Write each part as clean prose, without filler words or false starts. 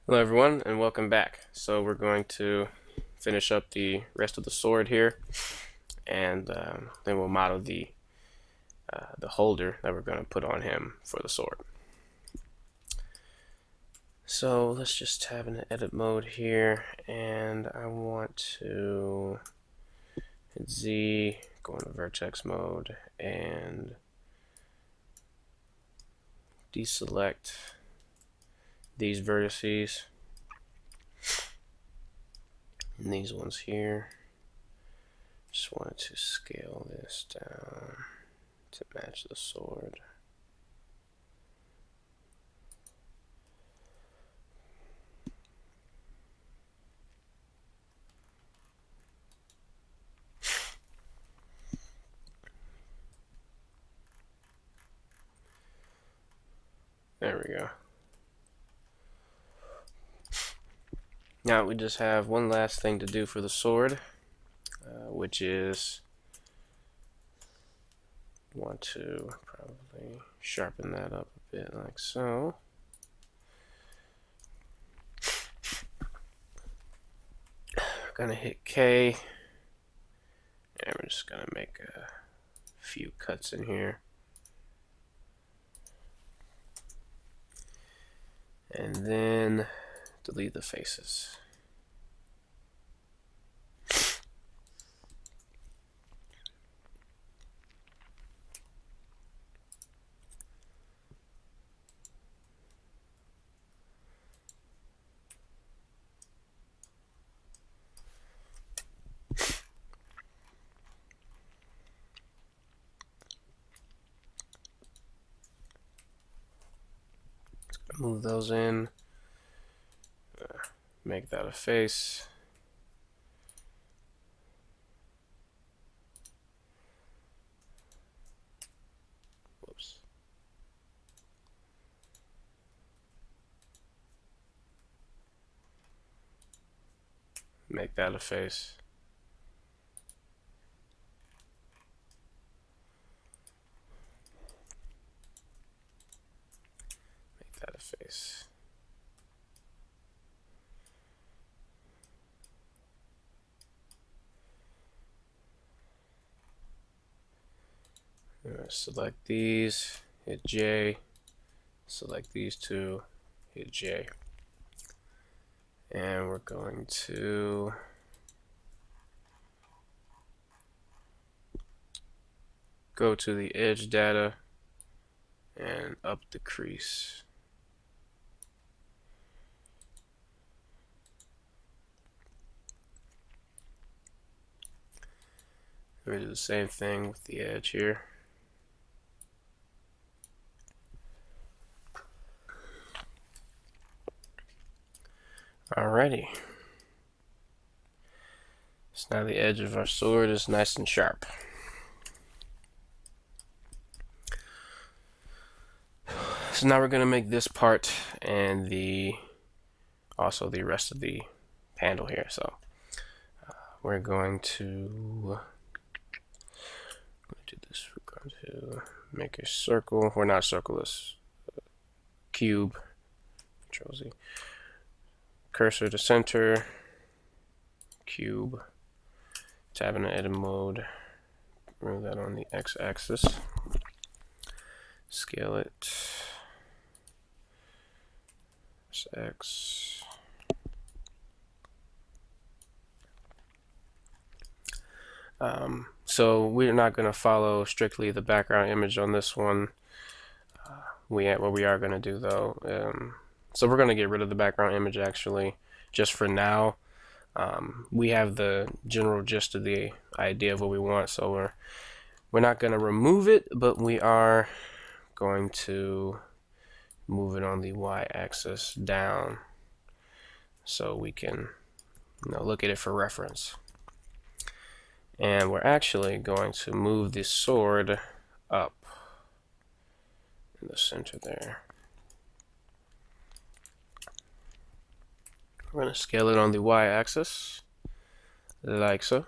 Hello everyone and welcome back. So we're going to finish up the rest of the sword here, and then we'll model the holder that we're going to put on him for the sword. So let's just have an edit mode here, and I want to hit Z, go into vertex mode, and deselect these vertices and these ones here. Just wanted to scale this down to match the sword. There we go. Now we just have one last thing to do for the sword, which is want to probably sharpen that up a bit like so. We're gonna hit K, and we're just gonna make a few cuts in here. And then delete the faces. Move those in, make that a face. Whoops. Make that a face. Make that a face. Select these, hit J, select these two, hit J. And we're going to go to the edge data and up the crease. We do the same thing with the edge here. Alrighty. So now the edge of our sword is nice and sharp. So now we're going to make this part and also the rest of the handle here. So we're going to do this. We're going to make a circle, or not circle, this cube. Control Z. Cursor to center, cube, tab in edit mode, move that on the x-axis, scale it, x. So we're not going to follow strictly the background image on this one. What we are going to do though, so we're going to get rid of the background image actually, just for now. We have the general gist of the idea of what we want, so we're not going to remove it, but we are going to move it on the y-axis down so we can look at it for reference. And we're actually going to move the sword up in the center there. We're going to scale it on the y-axis like so.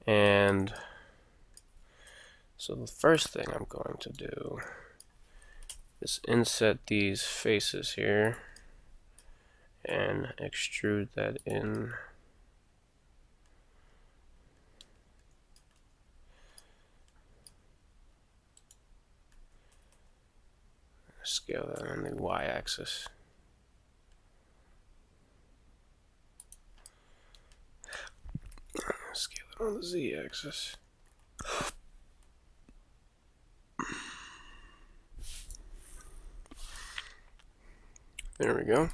And so the first thing I'm going to do is inset these faces here and extrude that in. Scale that on the y-axis. Scale it on the z-axis. There we go.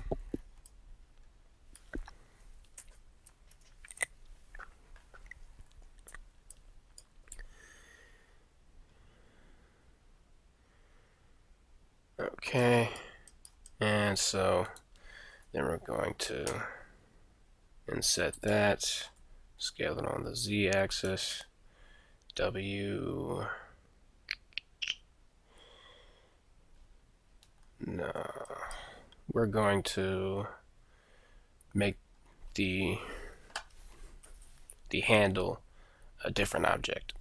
Okay, and so then we're going to inset that, scale it on the z-axis, W, no, we're going to make the handle a different object.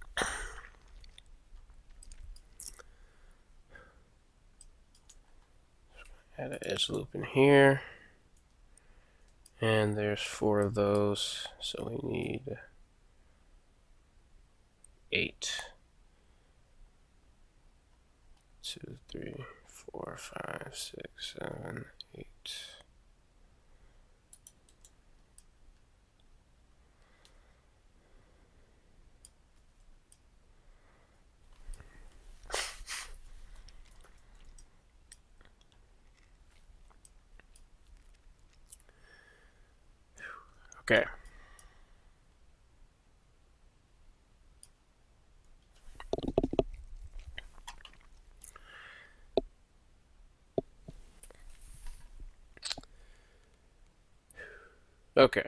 Add an edge loop in here, and there's 4 of those, so we need 8. 2, 3, 4, 5, 6, 7, 8. Okay. Okay.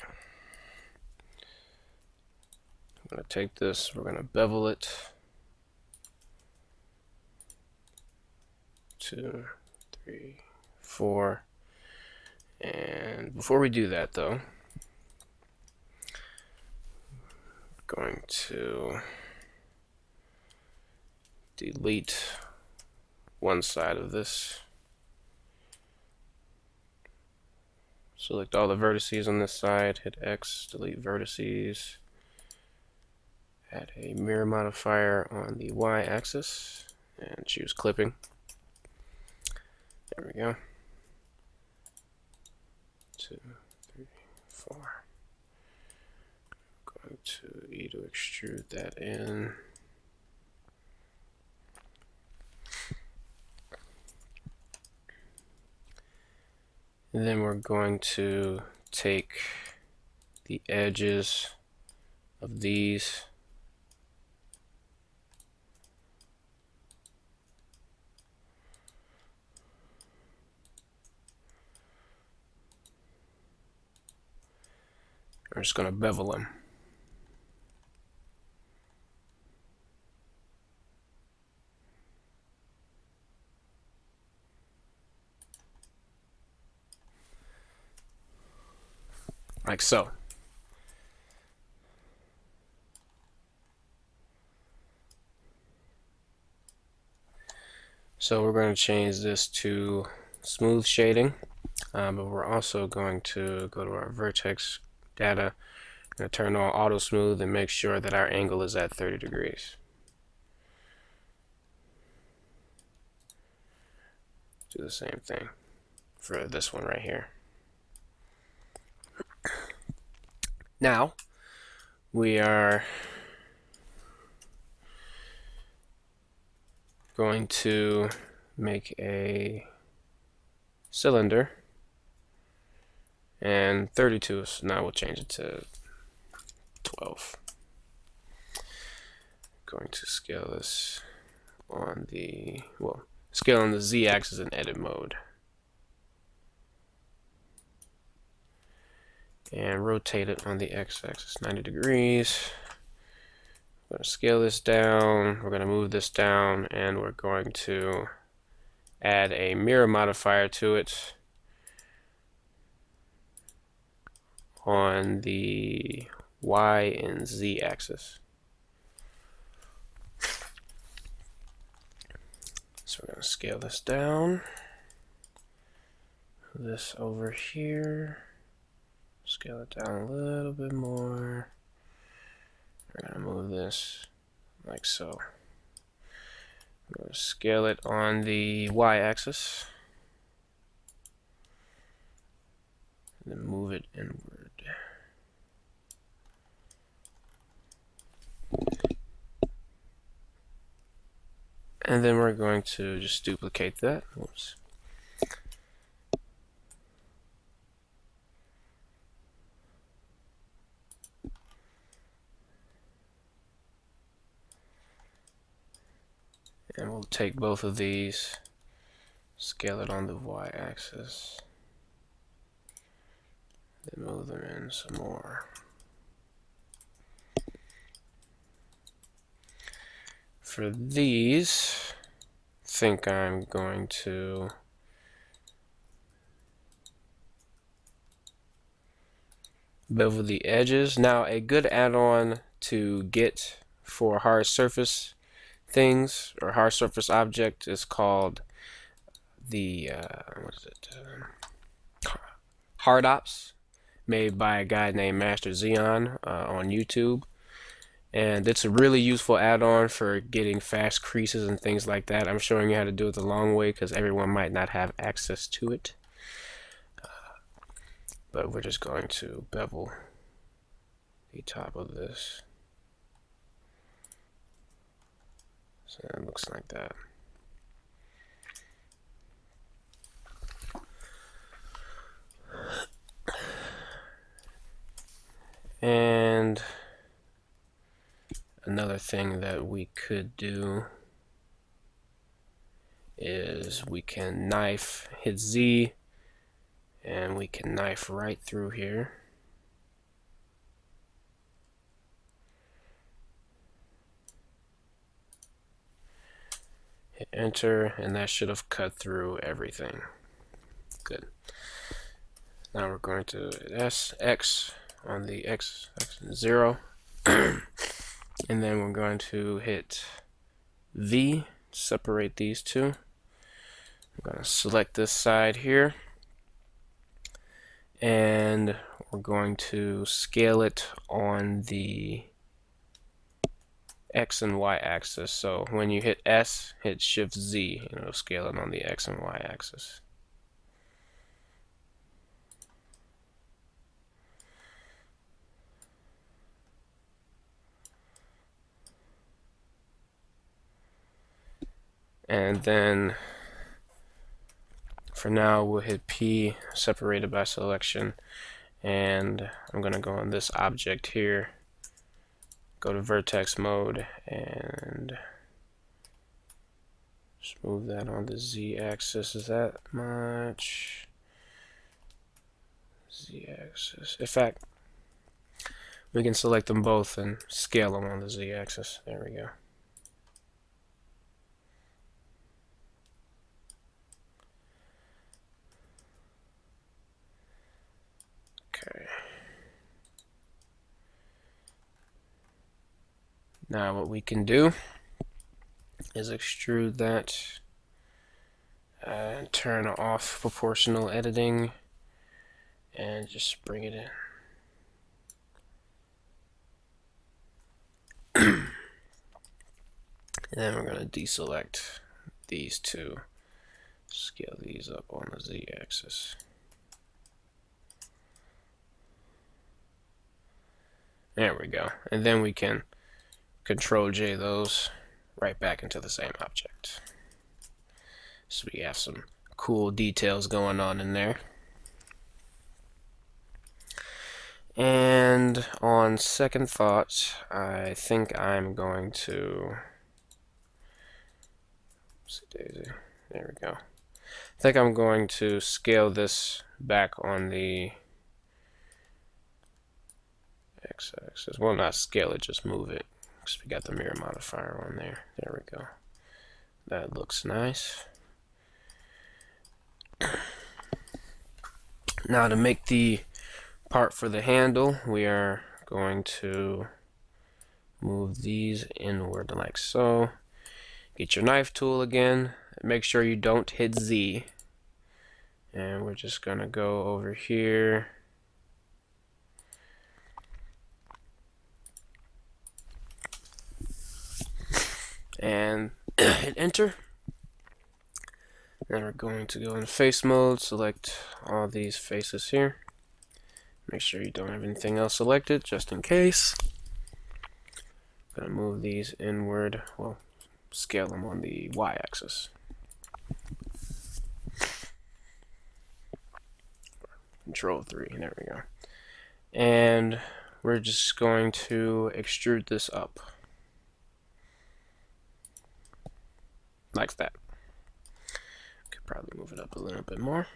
I'm going to take this, we're going to bevel it. 2, 3, 4. And before we do that though, going to delete one side of this. Select all the vertices on this side, hit X, delete vertices. Add a mirror modifier on the y-axis and choose clipping. There we go. 2, 3, 4. Going to E to extrude that in. And then we're going to take the edges of these we're just going to bevel them. Like so. So we're going to change this to smooth shading, but we're also going to go to our vertex data, going to turn on auto smooth and make sure that our angle is at 30 degrees. Do the same thing for this one right here. Now we are going to make a cylinder, and 32, so now we'll change it to 12. Going to scale this on the, well, scale on the z-axis in edit mode. And rotate it on the x-axis 90 degrees. We're going to scale this down, we're going to move this down, and we're going to add a mirror modifier to it on the y and z axis. So we're going to scale this down. this over here. Scale it down a little bit more. We're gonna move this like so. I'm gonna scale it on the y-axis. And then move it inward. And then we're going to just duplicate that. Oops. And we'll take both of these, scale it on the y-axis, then move them in some more. For these, I think I'm going to bevel the edges. Now, a good add-on to Git for hard surface things or hard surface object is called the what is it? Hard Ops, made by a guy named Master Xeon on YouTube. And it's a really useful add-on for getting fast creases and things like that. I'm showing you how to do it the long way because everyone might not have access to it. But we're just going to bevel the top of this. So it looks like that. And another thing that we could do is we can knife, hit Z, and we can knife right through here. Hit enter, and that should have cut through everything. Good. Now we're going to X on the X 0. And then we're going to hit V, separate these two. I'm going to select this side here. And we're going to scale it on the X and Y axis. So when you hit S, hit Shift Z, and it'll scale it on the X and Y axis. And then for now we'll hit P, separated by selection, and I'm going to go on this object here, go to vertex mode, and just move that on the Z axis. Is that much? Z axis. In fact, we can select them both and scale them on the Z axis. There we go. Okay. Now what we can do is extrude that and turn off proportional editing and just bring it in. And then we're going to deselect these two, scale these up on the Z axis. There we go. And then we can Control J those right back into the same object. So we have some cool details going on in there. And on second thought, I think I'm going to, there we go. I think I'm going to scale this back on the x-axis. Well, not scale it, just move it, because we got the mirror modifier on there. There we go. That looks nice. Now to make the part for the handle, we are going to move these inward like so. Get your knife tool again. Make sure you don't hit Z. and we're just gonna go over here and hit enter. Then we're going to go in face mode, select all these faces here. Make sure you don't have anything else selected, just in case. I'm gonna move these inward, well, scale them on the y-axis. Control 3, there we go. And we're just going to extrude this up. Like that. Could probably move it up a little bit more.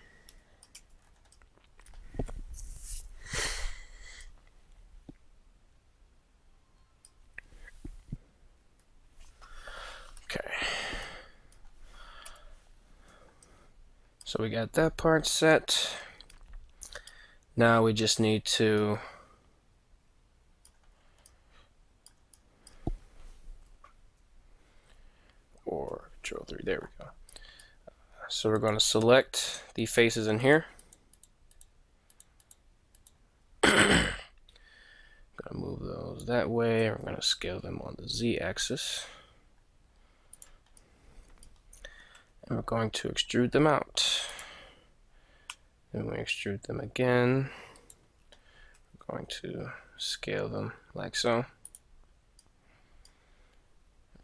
Okay. So we got that part set. Now we just need to Control 3, there we go. So we're going to select the faces in here. Going to move those that way. We're going to scale them on the z-axis. And we're going to extrude them out. Then we extrude them again. We're going to scale them like so.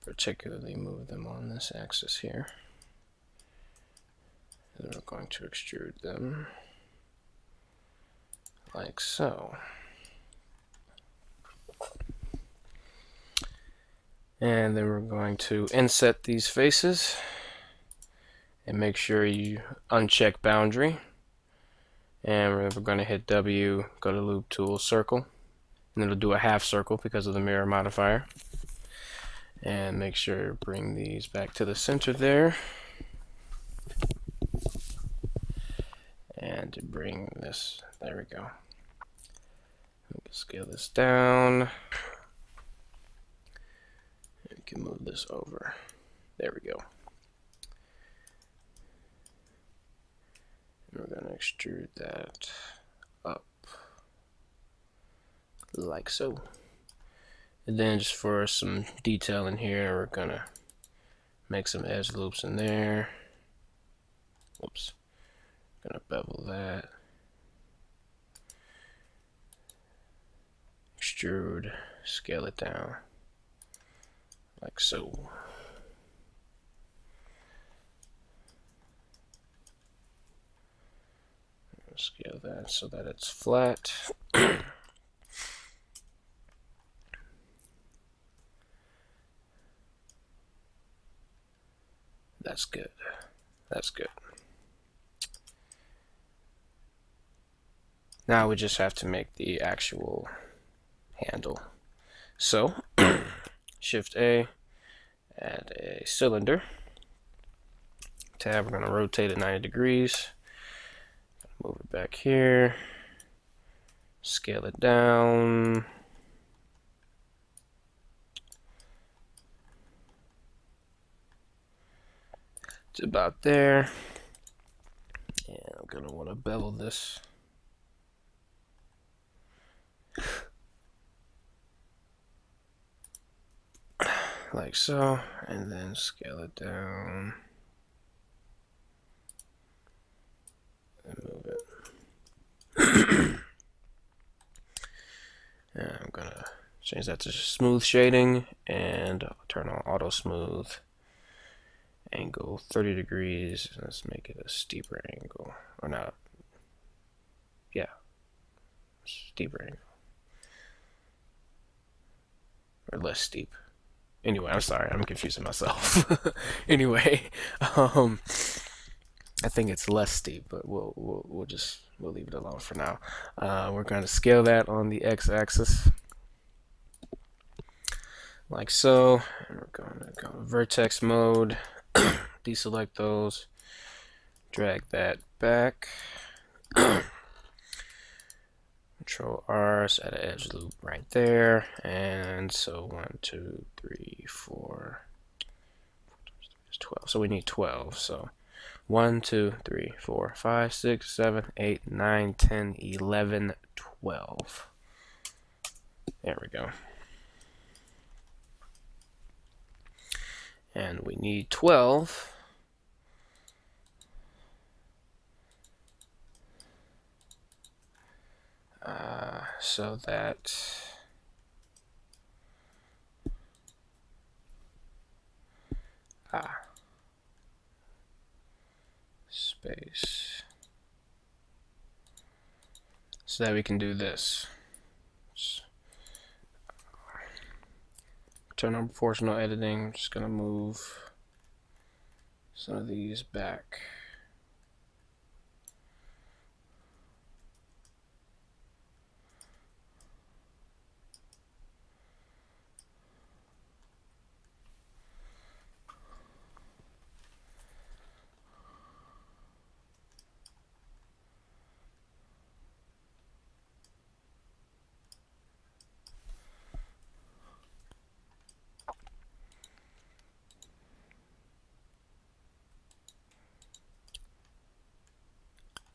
Particularly move them on this axis here. And then we're going to extrude them like so. And then we're going to inset these faces and make sure you uncheck boundary. And we're going to hit W, go to loop tool, circle, and it'll do a half circle because of the mirror modifier. And make sure to bring these back to the center there. And to bring this, there we go. We can scale this down. And we can move this over. There we go. And we're going to extrude that up like so. And then just for some detail in here, we're going to make some edge loops in there. Whoops. Going to bevel that. Extrude, scale it down like so. Scale that so that it's flat. That's good. That's good. Now we just have to make the actual handle. So, Shift A, add a cylinder. Tab, we're going to rotate it 90 degrees. Move it back here. Scale it down. It's about there. And I'm going to want to bevel this. Like so, and then scale it down and move it. And I'm gonna change that to smooth shading and turn on auto smooth. Angle 30 degrees. Let's make it a steeper angle, or not? Yeah, steeper angle, or less steep. Anyway, I'm sorry, I'm confusing myself. Anyway, I think it's less steep, but we'll leave it alone for now. We're going to scale that on the x-axis, like so. And we're going to go to vertex mode, deselect those, drag that back. Control R, set an edge loop right there, and so 1, 2, 3, 4, 12. So we need 12. So 1, 2, 3, 4, 5, 6, 7, 8, 9, 10, 11, 12. There we go. And we need 12. So that space, so that we can do this. Turn on proportional editing. I'm just gonna move some of these back.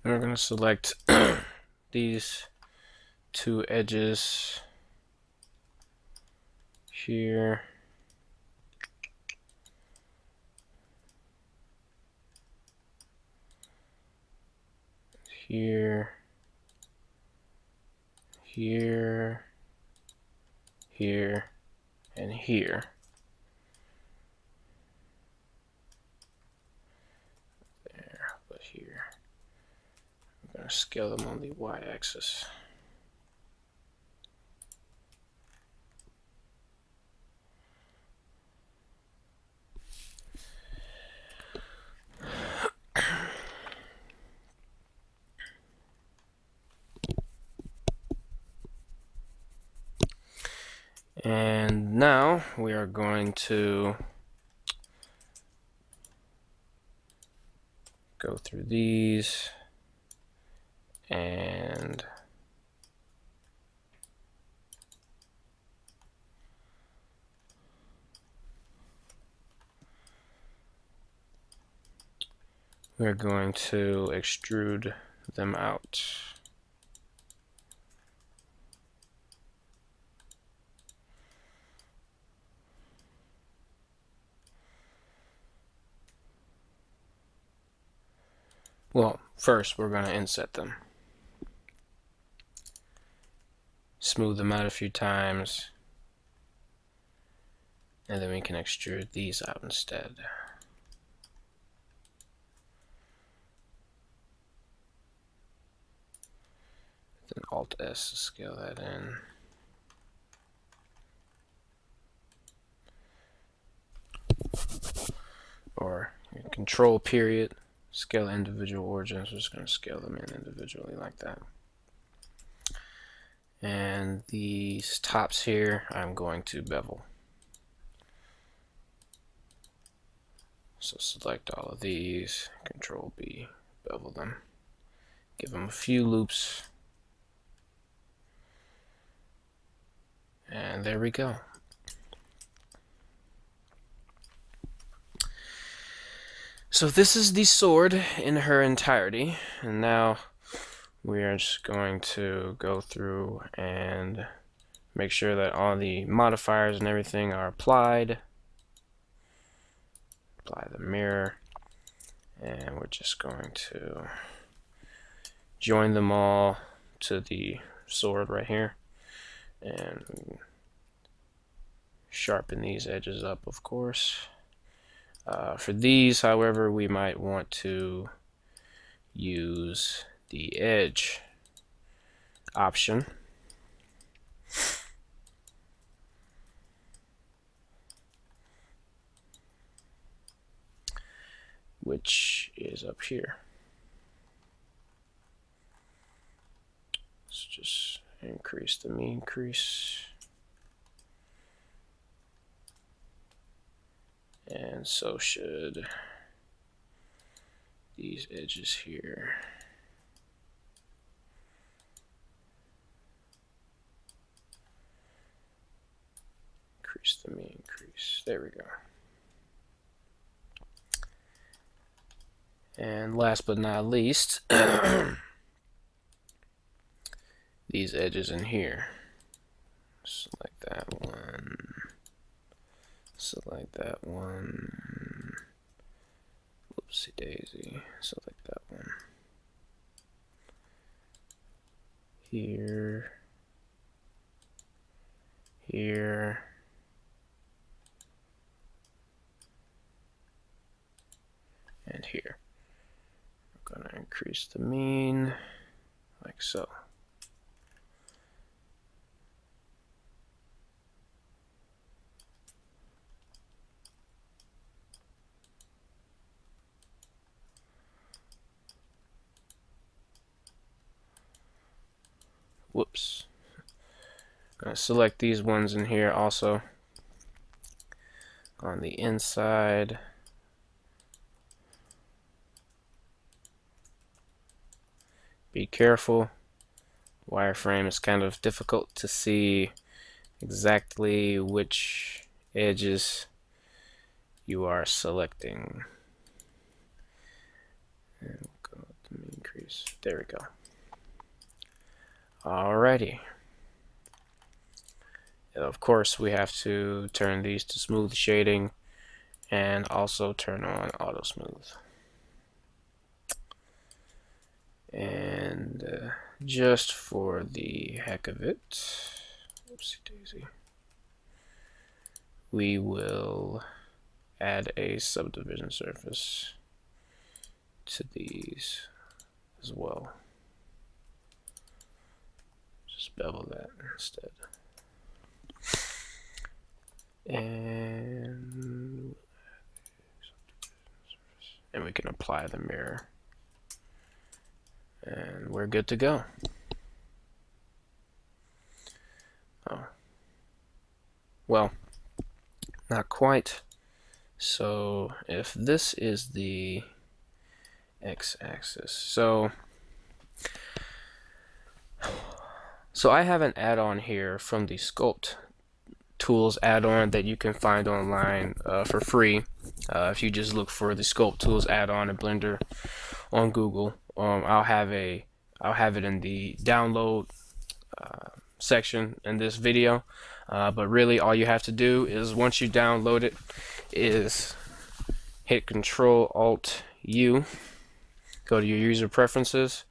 And we're going to select these two edges here, here, here, here, and here. There, but here. I'm going to scale them on the y-axis. And now we are going to go through these and we're going to extrude them out. Well, first we're going to inset them. Smooth them out a few times, and then we can extrude these out instead. Then Alt S to scale that in. Or Control period, scale individual origins. We're just going to scale them in individually like that. And these tops here, I'm going to bevel. So select all of these, Control B, bevel them. Give them a few loops. And there we go. So this is the sword in her entirety, and now we are just going to go through and make sure that all the modifiers and everything are applied. Apply the mirror, and we're just going to join them all to the sword right here, and sharpen these edges up, of course. For these, however, we might want to use the edge option, which is up here. Let's just increase the mean crease. And so should these edges here. Increase the mean crease. There we go. And last but not least, these edges in here. Select that one. Select that one. Whoopsie daisy. Select that one. Here. Here. And here. We're going to increase the mean like so. Whoops. I'm going to select these ones in here also on the inside. Be careful. Wireframe is kind of difficult to see exactly which edges you are selecting. And we'll go with the mean increase. There we go. Alrighty. Of course, we have to turn these to smooth shading and also turn on auto smooth. And just for the heck of it, oopsie daisy, we will add a subdivision surface to these as well. Just bevel that instead. And we can apply the mirror. And we're good to go. Oh. Well, not quite. So if this is the x-axis, so I have an add-on here from the Sculpt Tools add-on that you can find online for free. If you just look for the Sculpt Tools add-on in Blender on Google, I'll have it in the download section in this video. But really, all you have to do is once you download it, is hit Control-Alt-U, go to your user preferences.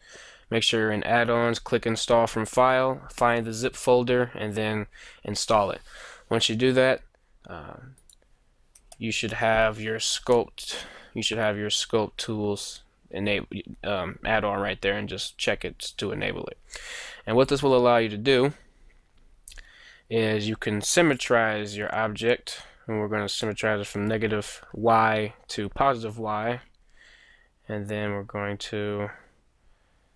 Make sure you're in add-ons, click install from file, find the zip folder, and then install it. Once you do that, you should have your Sculpt Tools add-on right there, and just check it to enable it. And what this will allow you to do is you can symmetrize your object, and we're going to symmetrize it from negative y to positive y, and then we're going to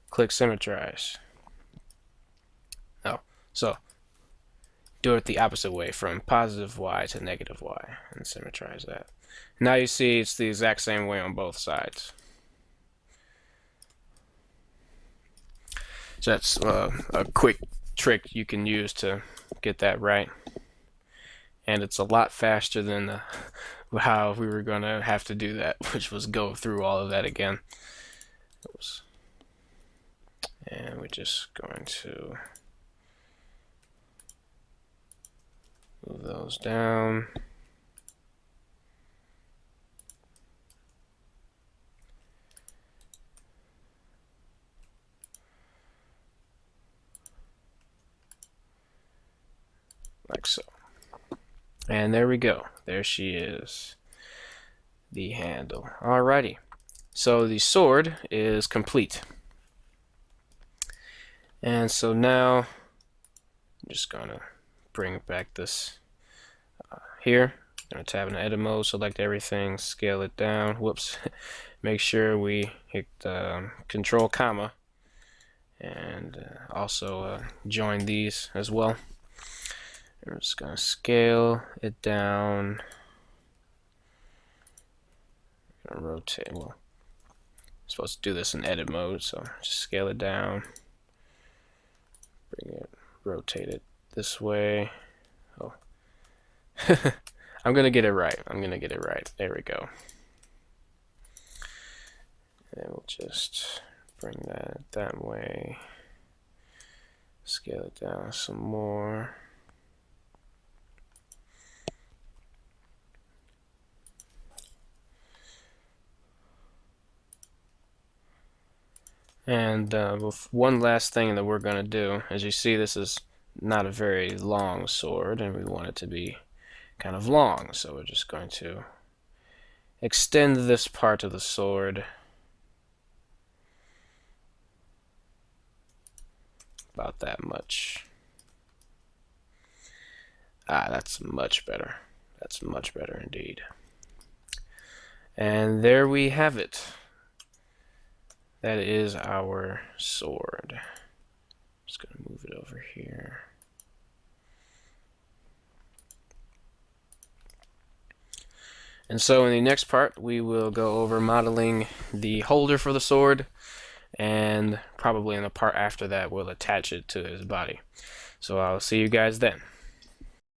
click symmetrize. So do it the opposite way, from positive y to negative y, and symmetrize that. Now you see it's the exact same way on both sides. So that's a quick trick you can use to get that right. And it's a lot faster than how we were going to have to do that, which was go through all of that again. And we're just going to move those down. Like so. And there we go. There she is. The handle. Alrighty. So the sword is complete. And so now I'm just gonna bring back this here. I'm gonna tab into edit mode, select everything, scale it down. Whoops. Make sure we hit Control comma, and also join these as well. I'm just gonna scale it down. I'm gonna rotate. Well, I'm supposed to do this in edit mode, so just scale it down. Bring it, rotate it this way. Oh, I'm gonna get it right. I'm gonna get it right. There we go. And we'll just bring that way. Scale it down some more. And with one last thing that we're going to do, as you see, this is not a very long sword, and we want it to be kind of long, so we're just going to extend this part of the sword about that much. That's much better. That's much better indeed. And there we have it. That is our sword. Just going to move it over here. And so in the next part, we will go over modeling the holder for the sword, and probably in the part after that, we'll attach it to his body. So I'll see you guys then.